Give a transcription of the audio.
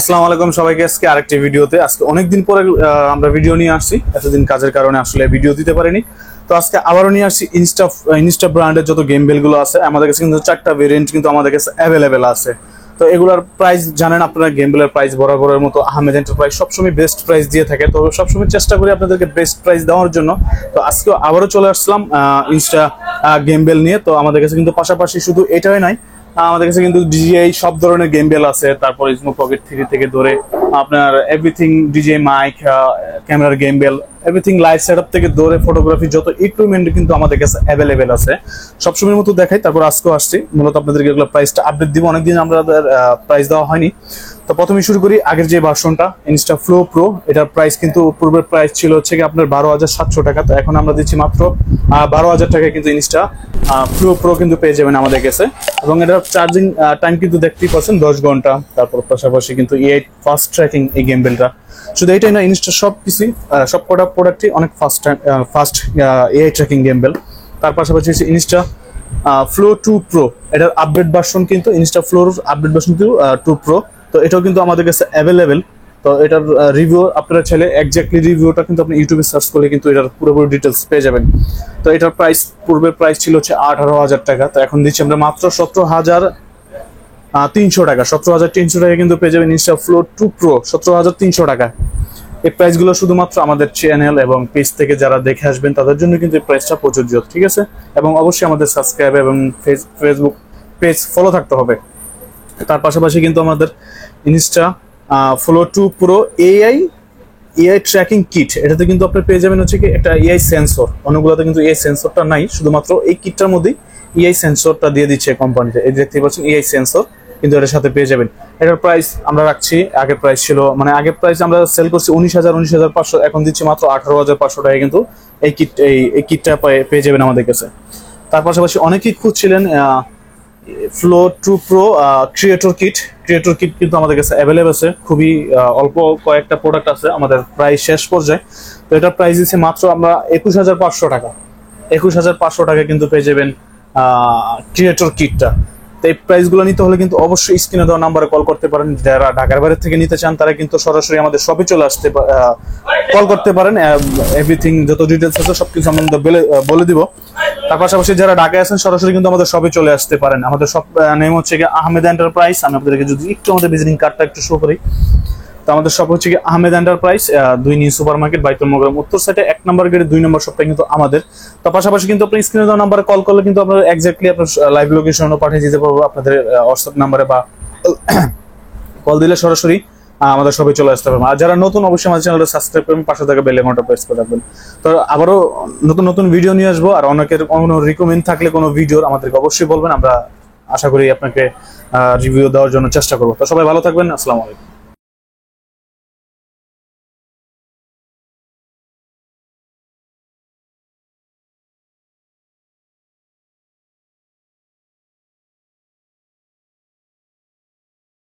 আসসালামু আলাইকুম সবাইকে। আজকে আরেকটি ভিডিওতে আজকে অনেকদিন পরে আমরা ভিডিও নিয়ে আসছি। এতদিন কাজের কারণে আসলে ভিডিও দিতে পারিনি। তো আজকে আবারও নিয়ে আসছি ইনস্টা ব্র্যান্ডের যত গেম বেলগুলো আছে আমাদের কাছে কিন্তু 4টা ভেরিয়েন্ট কিন্তু আমাদের কাছে অ্যাভেলেবেল আছে। তো এগুলোর প্রাইস জানেন আপনারা, গেম বেলের প্রাইস বরাবরের মতো আহমেদ এন্টারপ্রাইজ সবসময় বেস্ট প্রাইস দিয়ে থাকে। তো সবসময় চেষ্টা করি আপনাদেরকে বেস্ট প্রাইস দেওয়ার জন্য। তো আজকে আবারও চলে আসলাম ইনস্টা গেম বেল নিয়ে। তো আমাদের কাছে কিন্তু পাশাপাশি শুধু এটাই নাই, আমাদের কাছে কিন্তু ডিজিআই সব ধরনের গেম বেল আছে। তারপর ইসমো পকেট 3 থেকে ধরে আপনার এভরিথিং, ডিজে মাইক, ক্যামেরার gimbal, everything live setup থেকে ধরে ফটোগ্রাফি যত ইকুইপমেন্ট কিন্তু আমাদের কাছে অ্যাভেলেবেল আছে। সবসময়ের মতো দেখাই, তারপর আজকেও আসছি মূলত আপনাদেরকে এগুলো প্রাইসটা আপডেট দিব। অনেকদিন আমাদের প্রাইস দেওয়া হয়নি। তো প্রথমে শুরু করি আগের যে ভার্সনটা ইনস্টা ফ্লো প্রো। এটার প্রাইস কিন্তু পূর্বের প্রাইস ছিল হচ্ছে কি আপনার 12,700 টাকা। তো এখন আমরা দিচ্ছি মাত্র 12,000 টাকায় কিন্তু ইনস্টা ফ্লো প্রো কিন্তু পেয়ে যাবেন আমাদের কাছে। এবং এটার চার্জিং টাইম কিন্তু দেখতেই পাচ্ছেন 10 ঘন্টা। তারপর পাশাপাশি কিন্তু A8 ফাস্ট ট্র্যাকিং এই গেম বেলটা। শুধু এটাই না, ইনস্টা সব কিছুই সবকটা প্রোডাক্টই অনেক fast A8 tracking game bell. তার পাশাপাশি হচ্ছে ইনস্টা ফ্লো 2 প্রো, এটার আপডেট ভার্সন কিন্তু ইনস্টা ফ্লোর আপডেট ভার্সন কিন্তু 2 প্রো। তো এটাও কিন্তু আমাদের কাছে অ্যাভেলেবেল। তো এটার রিভিউ আপনারা চাইলে এক্স্যাক্টলি রিভিউটা কিন্তু আপনি ইউটিউবে সার্চ করলে কিন্তু এটার পুরোপুরি ডিটেলস পেয়ে যাবেন। তো এটার প্রাইস পূর্বের প্রাইস ছিল হচ্ছে 18,000 টাকা। তো এখন দিচ্ছি আমরা মাত্র 17,300 টাকা। 17,300 টাকা কিন্তু পেয়ে যাবেন ইনস্টা ফ্লো 2 প্রো 17,300 টাকা। এই প্রাইসগুলো শুধুমাত্র আমাদের চ্যানেল এবং পেজ থেকে যারা দেখে আসবেন তাদের জন্য কিন্তু এই প্রাইসটা প্রযোজ্য, ঠিক আছে? এবং অবশ্যই আমাদের সাবস্ক্রাইব এবং ফেসবুক পেজ ফলো থাকতে হবে। তার পাশাপাশি কিন্তু আমাদের Insta flow 2 pro AI tracking kit, এটাতে কিন্তু আপনি পেয়ে যাবেন হচ্ছে কি একটা এআই সেন্সর। অনেকগুলোতে কিন্তু এআই সেন্সরটা নাই, শুধুমাত্র এই কিটটার মধ্যেই এআই সেন্সরটা দিয়ে দিচ্ছে কোম্পানিতে। এই দেখতে পাচ্ছেন এআই সেন্সর কিন্তু এটার সাথে পেয়ে যাবেন। এটার প্রাইস আমরা রাখছি, আগের প্রাইস ছিল মানে আগের প্রাইস আমরা সেল করছি 19,500, এখন দিচ্ছি মাত্র 18,500 টাকায় কিন্তু এই কিটটা পেয়ে যাবেন আমাদের কাছে। তার পাশাপাশি অনেকেই খুঁজছিলেন ফ্লো 2 প্রো ক্রিয়েটর কিট কিন্তু আমাদের কাছে অ্যাভেলেবল আছে। খুবই অল্প কয়েকটা প্রোডাক্ট আছে আমাদের প্রায় শেষ পর্যায়ে। তো এটার প্রাইস দিচ্ছে মাত্র আমরা 21,500 টাকা। 21,500 টাকা কিন্তু পেয়ে যাবেন ক্রিয়েটর কিটটা। তো এই প্রাইসগুলো নিতে হলে কিন্তু অবশ্যই স্ক্রিনে দেওয়া নাম্বারে কল করতে পারেন। যারা ঢাকার বাইরে থেকে নিতে চান তারা কিন্তু সরাসরি আমাদের শপে চলে আসতে কল করতে পারেন। এভরিথিং যত ডিটেলস আছে সবকিছু আমরা বলে দিব। তার পাশাপাশি যারা ঢাকায় আছেন সরাসরি কিন্তু আমাদের শপে চলে আসতে পারেন। আমাদের শপ নেম হচ্ছে কি আহমেদ এন্টারপ্রাইজ। আমি আপনাদেরকে যদি একটু আমাদের ভিজিটিং কার্ডটা একটু শো করি, তো আমাদের শপ হচ্ছে কি Ahmed enterprise, 2 new super market, বাইতুল মোকাররম উত্তর সাইডে 1 নম্বর গেটে 2 নম্বর শপটা কিন্তু আমাদের। তো পাশাপাশি কিন্তু আপনি স্ক্রিনে দেওয়া নাম্বারে কল করলে কিন্তু আপনার এক্স্যাক্টলি আপনার লাইভ লোকেশনও পাঠিয়ে দিতে পারবো আপনাদের হোয়াটসঅ্যাপ নাম্বারে, বা কল দিলে সরাসরি আমাদের সবাই চলে আসতে পারবেন। আর যারা নতুন অবশ্যই আমাদের চ্যানেলটা সাবস্ক্রাইব করবেন, পাশে থাকা বেল আইকনটা প্রেস করে রাখবেন। তো আবারও নতুন ভিডিও নিয়ে আসবো। আর অনেকের কোনো রিকমেন্ড থাকলে কোনো ভিডিওর আমাদেরকে অবশ্যই বলবেন, আমরা আশা করি আপনাকে রিভিউ দেওয়ার জন্য চেষ্টা করবো। তো সবাই ভালো থাকবেন, আসসালামু আলাইকুম।